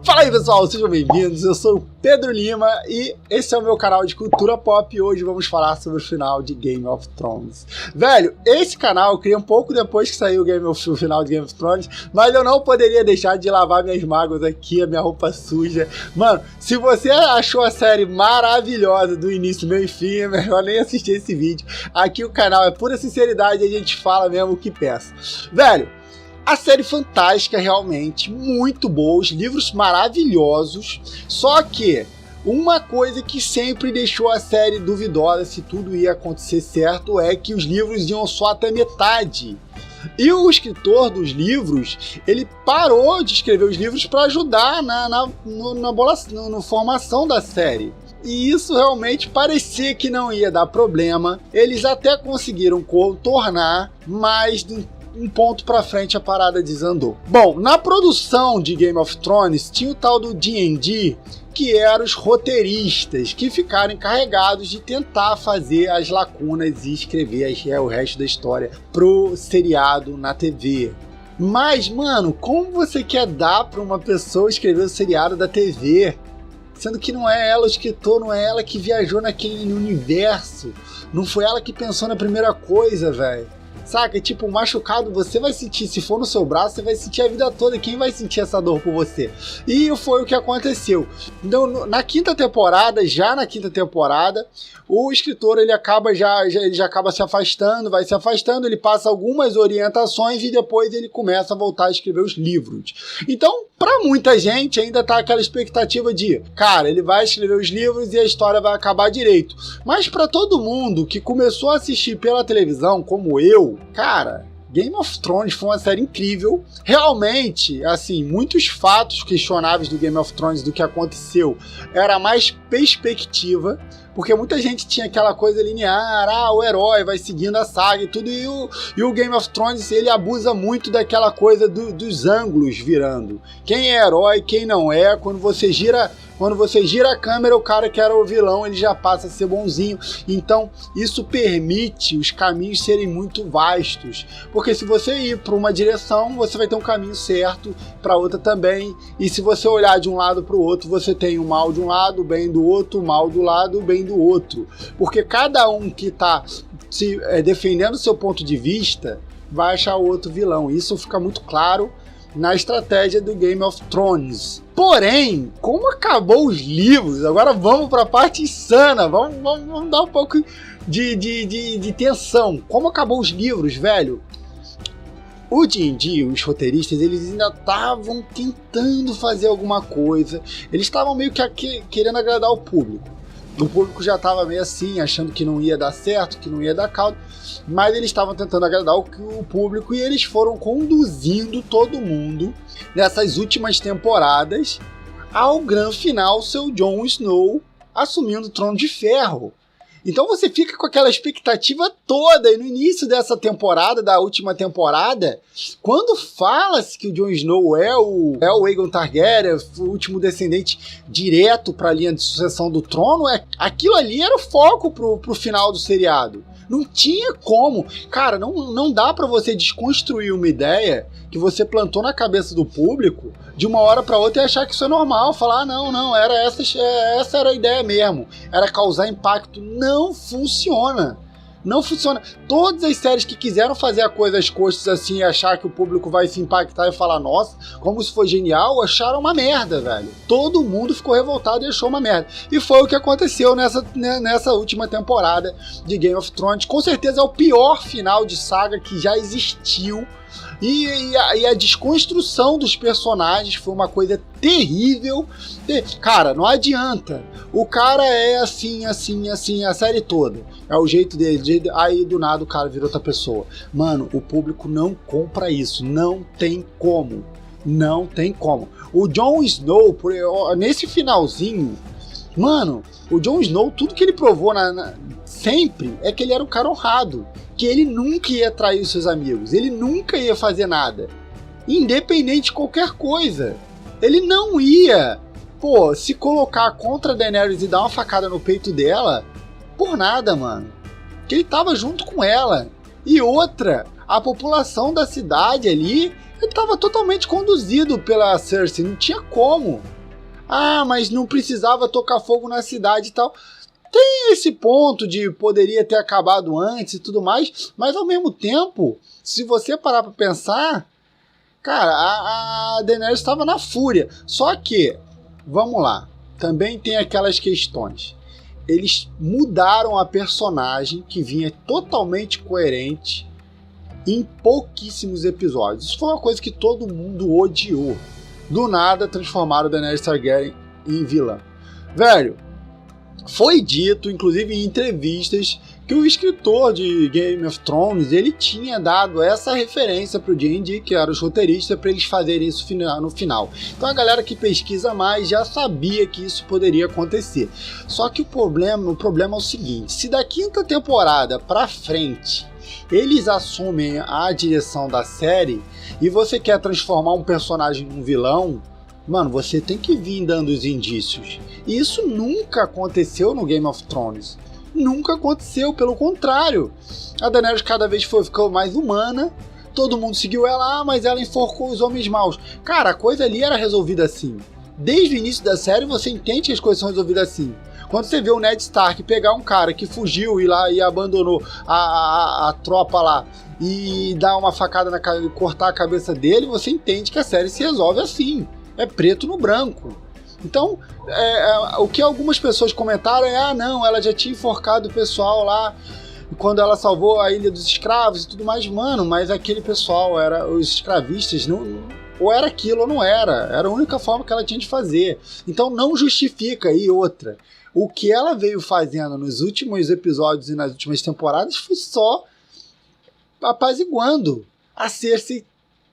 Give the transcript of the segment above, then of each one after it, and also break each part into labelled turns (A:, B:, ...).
A: Fala aí pessoal, sejam bem-vindos, eu sou o Pedro Lima e esse é o meu canal de cultura pop e hoje vamos falar sobre o final de Game of Thrones. Velho, esse canal eu criei um pouco depois que saiu o final de Game of Thrones, mas eu não poderia deixar de lavar minhas mágoas aqui, a minha roupa suja. Mano, se você achou a série maravilhosa do início, meio e fim, é melhor nem assistir esse vídeo. Aqui o canal é pura sinceridade e a gente fala mesmo o que pensa. Velho, a série fantástica, realmente, muito boa, os livros maravilhosos, só que uma coisa que sempre deixou a série duvidosa se tudo ia acontecer certo é que os livros iam só até metade. E o escritor dos livros, ele parou de escrever os livros para ajudar na formação da série. E isso realmente parecia que não ia dar problema, eles até conseguiram contornar, mas um ponto pra frente a parada desandou. Bom, na produção de Game of Thrones tinha o tal do D&D, que eram os roteiristas que ficaram encarregados de tentar fazer as lacunas e escrever o resto da história pro seriado na TV. Mas, mano, como você quer dar pra uma pessoa escrever o seriado da TV, sendo que não é ela o escritor, não é ela que viajou naquele universo, não foi ela que pensou na primeira coisa, velho? Saca? Tipo, machucado você vai sentir, se for no seu braço, você vai sentir a vida toda. Quem vai sentir essa dor por você? E foi o que aconteceu. Então, na quinta temporada, o escritor ele acaba acaba se afastando, vai se afastando, ele passa algumas orientações e depois ele começa a voltar a escrever os livros. Então, pra muita gente, ainda tá aquela expectativa de, cara, ele vai escrever os livros e a história vai acabar direito. Mas pra todo mundo que começou a assistir pela televisão, como eu, cara, Game of Thrones foi uma série incrível. Realmente, assim, muitos fatos questionáveis do Game of Thrones, do que aconteceu, era mais perspectiva, porque muita gente tinha aquela coisa linear, o herói vai seguindo a saga e tudo, e o Game of Thrones, ele abusa muito daquela coisa dos ângulos virando. Quem é herói, quem não é, quando você gira a câmera, o cara que era o vilão, ele já passa a ser bonzinho. Então, isso permite os caminhos serem muito vastos. Porque se você ir para uma direção, você vai ter um caminho certo, para outra também. E se você olhar de um lado para o outro, você tem o mal de um lado, o bem do outro, o mal do lado, o bem do outro. Porque cada um que está defendendo o seu ponto de vista, vai achar o outro vilão. Isso fica muito claro na estratégia do Game of Thrones. Porém, como acabou os livros, agora vamos para a parte insana, vamos dar um pouco de tensão. Como acabou os livros, velho? O D&D, os roteiristas, eles ainda estavam tentando fazer alguma coisa, eles estavam meio que querendo agradar o público. O público já estava meio assim, achando que não ia dar certo, que não ia dar caldo, mas eles estavam tentando agradar o público e eles foram conduzindo todo mundo nessas últimas temporadas ao grande final, seu Jon Snow assumindo o Trono de Ferro. Então você fica com aquela expectativa toda, e no início dessa temporada, da última temporada, quando fala-se que o Jon Snow é o Aegon Targaryen, o último descendente direto para a linha de sucessão do trono, aquilo ali era o foco pro final do seriado. Não tinha como. Cara, não dá pra você desconstruir uma ideia que você plantou na cabeça do público de uma hora pra outra e achar que isso é normal. Falar, não, essa era a ideia mesmo. Era causar impacto. Não funciona. Não funciona. Todas as séries que quiseram fazer a coisa às costas assim e achar que o público vai se impactar e falar, nossa, como isso foi genial, acharam uma merda, velho. Todo mundo ficou revoltado e achou uma merda. E foi o que aconteceu nessa última temporada de Game of Thrones. Com certeza é o pior final de saga que já existiu. E a desconstrução dos personagens foi uma coisa terrível. Cara, não adianta. O cara é assim, a série toda. É o jeito dele. Aí do nada o cara virou outra pessoa. Mano, o público não compra isso. Não tem como. Não tem como. O Jon Snow, nesse finalzinho, mano, o Jon Snow, tudo que ele provou sempre é que ele era um cara honrado. Que ele nunca ia trair os seus amigos, ele nunca ia fazer nada, independente de qualquer coisa. Ele não ia, se colocar contra a Daenerys e dar uma facada no peito dela, por nada, mano. Que ele tava junto com ela. E outra, a população da cidade ali Ele tava totalmente conduzido pela Cersei, não tinha como. Ah, mas não precisava tocar fogo na cidade e tal. Tem esse ponto de poderia ter acabado antes e tudo mais, mas ao mesmo tempo, se você parar pra pensar, cara, a Daenerys estava na fúria. Só que, vamos lá, também tem aquelas questões. Eles mudaram a personagem que vinha totalmente coerente em pouquíssimos episódios. Isso foi uma coisa que todo mundo odiou. Do nada transformaram a Daenerys Targaryen em vilã. Velho, foi dito, inclusive em entrevistas, que o escritor de Game of Thrones, ele tinha dado essa referência pro D&D, que era os roteiristas, para eles fazerem isso no final. Então a galera que pesquisa mais já sabia que isso poderia acontecer. Só que o problema é o seguinte, se da 5ª temporada pra frente eles assumem a direção da série e você quer transformar um personagem num vilão, mano, você tem que vir dando os indícios. E isso nunca aconteceu no Game of Thrones. Nunca aconteceu, pelo contrário. A Daenerys cada vez ficou mais humana, todo mundo seguiu ela, mas ela enforcou os homens maus. Cara, a coisa ali era resolvida assim. Desde o início da série você entende que as coisas são resolvidas assim. Quando você vê o Ned Stark pegar um cara que fugiu e abandonou a tropa lá e dar uma facada na cabeça, cortar a cabeça dele, você entende que a série se resolve assim. É preto no branco. Então, o que algumas pessoas comentaram é, não, ela já tinha enforcado o pessoal lá quando ela salvou a Ilha dos Escravos e tudo mais. Mano, mas aquele pessoal, os escravistas, não, ou era aquilo ou não era. Era a única forma que ela tinha de fazer. Então não justifica. E outra, o que ela veio fazendo nos últimos episódios e nas últimas temporadas foi só apaziguando. A Cersei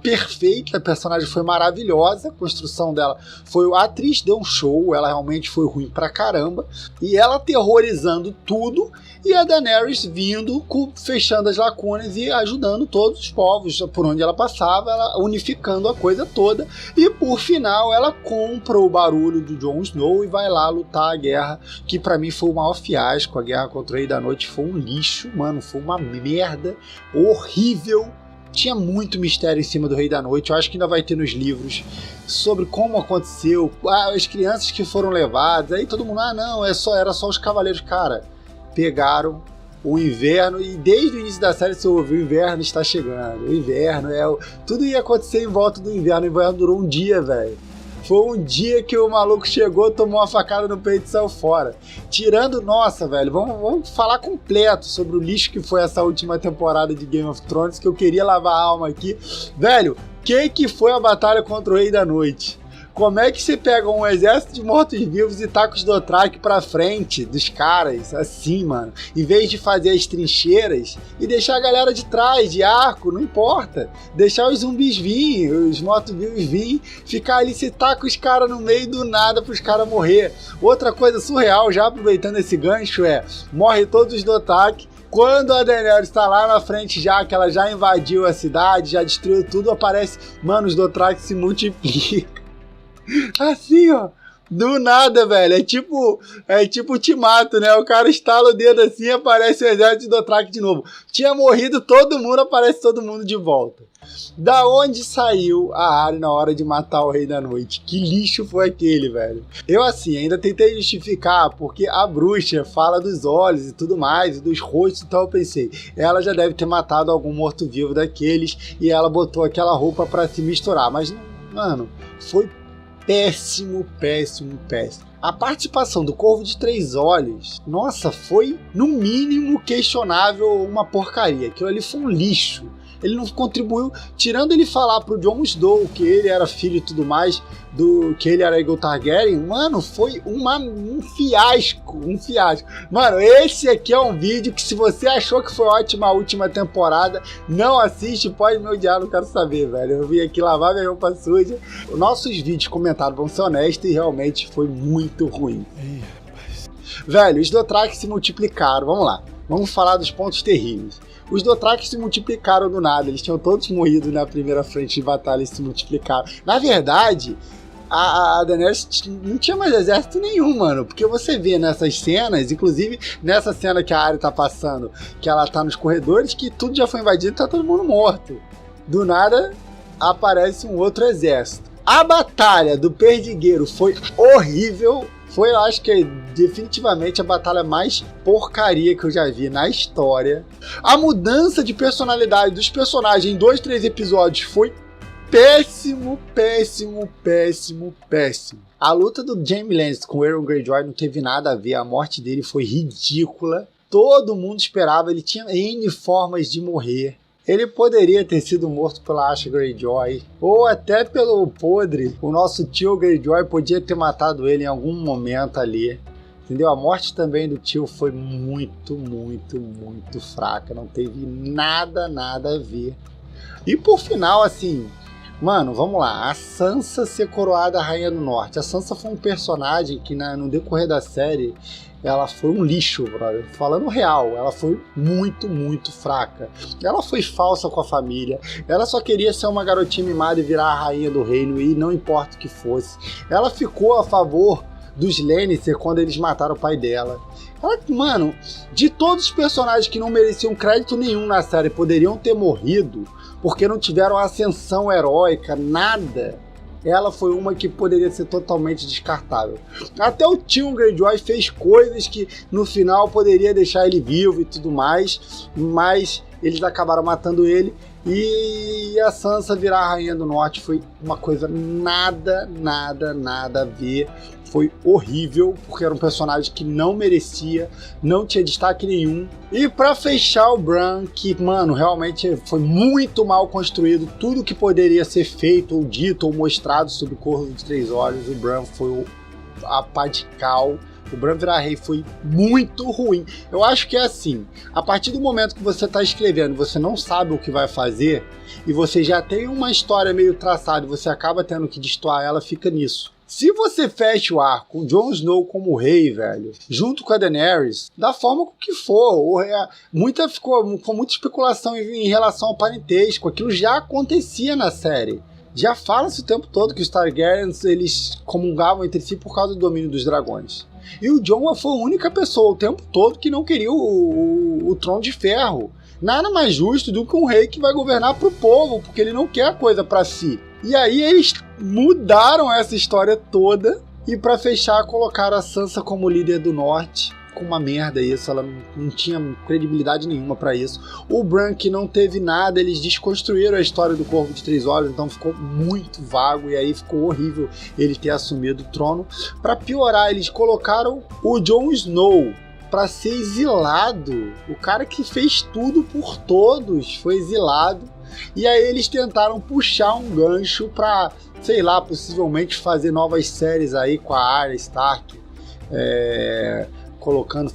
A: perfeita, a personagem foi maravilhosa, a construção dela foi... A atriz deu um show, ela realmente foi ruim pra caramba, e ela aterrorizando tudo, e a Daenerys vindo, fechando as lacunas e ajudando todos os povos por onde ela passava, ela unificando a coisa toda, e por final ela compra o barulho do Jon Snow e vai lá lutar a guerra, que pra mim foi o maior fiasco. A guerra contra o Rei da Noite foi um lixo, mano, foi uma merda horrível. Tinha muito mistério em cima do Rei da Noite, eu acho que ainda vai ter nos livros, sobre como aconteceu, as crianças que foram levadas, aí todo mundo, não, era só os cavaleiros. Cara, pegaram o inverno, e desde o início da série você ouviu, o inverno está chegando, o inverno tudo ia acontecer em volta do inverno, o inverno durou um dia, velho. Foi um dia que o maluco chegou, tomou uma facada no peito e saiu fora. Tirando, nossa, velho, vamos falar completo sobre o lixo que foi essa última temporada de Game of Thrones, que eu queria lavar a alma aqui. Velho, que foi a batalha contra o Rei da Noite? Como é que você pega um exército de mortos-vivos e taca os Dothraki pra frente dos caras, assim, mano? Em vez de fazer as trincheiras e deixar a galera de trás, de arco, não importa. Deixar os zumbis virem, os mortos-vivos virem, ficar ali, você taca os caras no meio do nada pros caras morrer. Outra coisa surreal, já aproveitando esse gancho, morre todos os Dothraki. Quando a Daenerys tá lá na frente já, que ela já invadiu a cidade, já destruiu tudo, aparece, mano, os Dothraki se multiplicam. Assim, ó, do nada, velho. É tipo Ultimato, né? O cara estala o dedo assim e aparece o exército de Dothraki de novo. Tinha morrido todo mundo, aparece todo mundo de volta. Da onde saiu a Arya na hora de matar o Rei da Noite? Que lixo foi aquele, velho? Eu, assim, ainda tentei justificar, porque a bruxa fala dos olhos e tudo mais, e dos rostos, então eu pensei, ela já deve ter matado algum morto-vivo daqueles, e ela botou aquela roupa pra se misturar. Mas, mano, foi péssimo. A participação do Corvo de Três Olhos, nossa, foi no mínimo questionável, uma porcaria. Aquilo ali foi um lixo. Ele não contribuiu, tirando ele falar pro Jon Snow que ele era filho e tudo mais, que ele era Aegon Targaryen, mano, foi um fiasco. Mano, esse aqui é um vídeo que, se você achou que foi ótima a última temporada, não assiste, pode me odiar, não quero saber, velho. Eu vim aqui lavar minha roupa suja. Os nossos vídeos comentados vão ser honestos e realmente foi muito ruim. Velho, os Dothraki se multiplicaram, vamos lá. Vamos falar dos pontos terríveis. Os Dothraki se multiplicaram do nada, eles tinham todos morrido na primeira frente de batalha e se multiplicaram. Na verdade, a Daenerys não tinha mais exército nenhum, mano, porque você vê nessas cenas, inclusive nessa cena que a Arya tá passando, que ela tá nos corredores, que tudo já foi invadido e tá todo mundo morto. Do nada, aparece um outro exército. A batalha do Perdigueiro foi horrível. Foi, eu acho que definitivamente a batalha mais porcaria que eu já vi na história. A mudança de personalidade dos personagens em 2, 3 episódios foi péssimo, péssimo, péssimo, péssimo. A luta do Jaime Lannister com o Euron Greyjoy não teve nada a ver. A morte dele foi ridícula. Todo mundo esperava, ele tinha N formas de morrer. Ele poderia ter sido morto pela Asha Greyjoy, ou até pelo Podre. O nosso tio Greyjoy podia ter matado ele em algum momento ali. Entendeu? A morte também do tio foi muito, muito, muito fraca. Não teve nada a ver. E por final, assim... Mano, vamos lá. A Sansa ser coroada Rainha do Norte. A Sansa foi um personagem que no decorrer da série... Ela foi um lixo, brother. Falando real, ela foi muito, muito fraca. Ela foi falsa com a família. Ela só queria ser uma garotinha mimada e virar a rainha do reino, e não importa o que fosse. Ela ficou a favor dos Lannister quando eles mataram o pai dela. Ela, mano, de todos os personagens que não mereciam crédito nenhum na série, poderiam ter morrido porque não tiveram ascensão heróica, nada. Ela foi uma que poderia ser totalmente descartável. Até o Tyrion Greyjoy fez coisas que no final poderia deixar ele vivo e tudo mais, mas eles acabaram matando ele. E a Sansa virar a Rainha do Norte foi uma coisa nada a ver. Foi horrível, porque era um personagem que não merecia, não tinha destaque nenhum. E pra fechar o Bran, que, mano, realmente foi muito mal construído. Tudo que poderia ser feito, ou dito, ou mostrado sobre o Corvo de Três Olhos, o Bran foi a pá de cal. O Bran virar rei foi muito ruim. Eu acho que é assim, a partir do momento que você tá escrevendo, você não sabe o que vai fazer, e você já tem uma história meio traçada, e você acaba tendo que destoar ela, fica nisso. Se você fecha o arco com Jon Snow como rei, velho, junto com a Daenerys, da forma que for, ficou muita especulação em relação ao parentesco, aquilo já acontecia na série. Já fala-se o tempo todo que os Targaryens, eles comungavam entre si por causa do domínio dos dragões. E o Jon foi a única pessoa o tempo todo que não queria o trono de ferro. Nada mais justo do que um rei que vai governar pro povo, porque ele não quer a coisa pra si. E aí eles mudaram essa história toda e pra fechar colocaram a Sansa como líder do norte. Com uma merda isso, ela não tinha credibilidade nenhuma pra isso. O Bran, que não teve nada, eles desconstruíram a história do Corvo de Três Olhos, então ficou muito vago e aí ficou horrível ele ter assumido o trono. Pra piorar, eles colocaram o Jon Snow pra ser exilado. O cara que fez tudo por todos foi exilado. E aí eles tentaram puxar um gancho pra, sei lá, possivelmente fazer novas séries aí com a Arya Stark.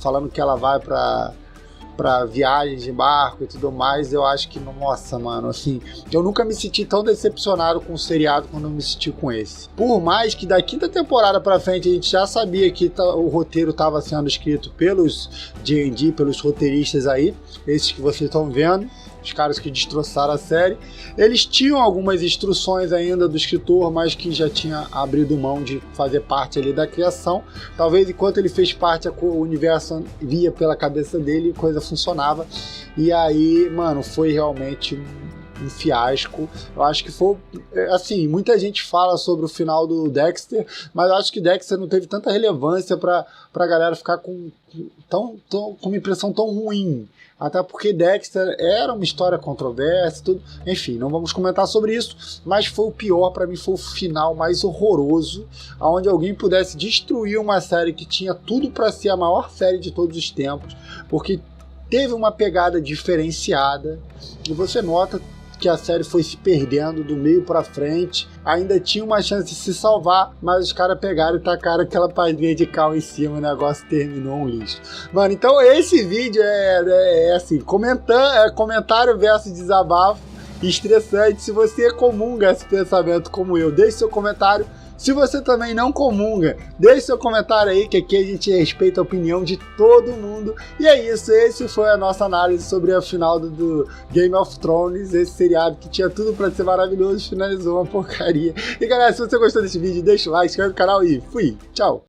A: Falando que ela vai pra viagens de barco e tudo mais. Eu acho que, nossa, mano, assim, eu nunca me senti tão decepcionado com o seriado quando eu me senti com esse. Por mais que da quinta temporada pra frente a gente já sabia que o roteiro estava sendo escrito pelos D&D, pelos roteiristas aí, esses que vocês estão vendo, os caras que destroçaram a série. Eles tinham algumas instruções ainda do escritor, mas que já tinha abrido mão de fazer parte ali da criação. Talvez enquanto ele fez parte, o universo via pela cabeça dele e a coisa funcionava. E aí, mano, foi realmente um fiasco. Eu acho que foi, assim, muita gente fala sobre o final do Dexter, mas eu acho que Dexter não teve tanta relevância pra galera ficar com uma impressão tão ruim. Até porque Dexter era uma história controversa, tudo. Enfim, não vamos comentar sobre isso, mas foi o pior pra mim, foi o final mais horroroso, onde alguém pudesse destruir uma série que tinha tudo pra ser a maior série de todos os tempos, porque teve uma pegada diferenciada, e você nota que a série foi se perdendo do meio pra frente. Ainda tinha uma chance de se salvar, mas os caras pegaram e tacaram aquela palhinha de cal em cima, o negócio terminou um lixo. Mano, então esse vídeo é assim, comentário versus desabafo estressante. Se você comunga esse pensamento como eu, deixe seu comentário. Se você também não comunga, deixe seu comentário aí, que aqui a gente respeita a opinião de todo mundo. E é isso, esse foi a nossa análise sobre a final do Game of Thrones, esse seriado que tinha tudo pra ser maravilhoso, finalizou uma porcaria. E galera, se você gostou desse vídeo, deixa o like, se inscreve no canal e fui, tchau!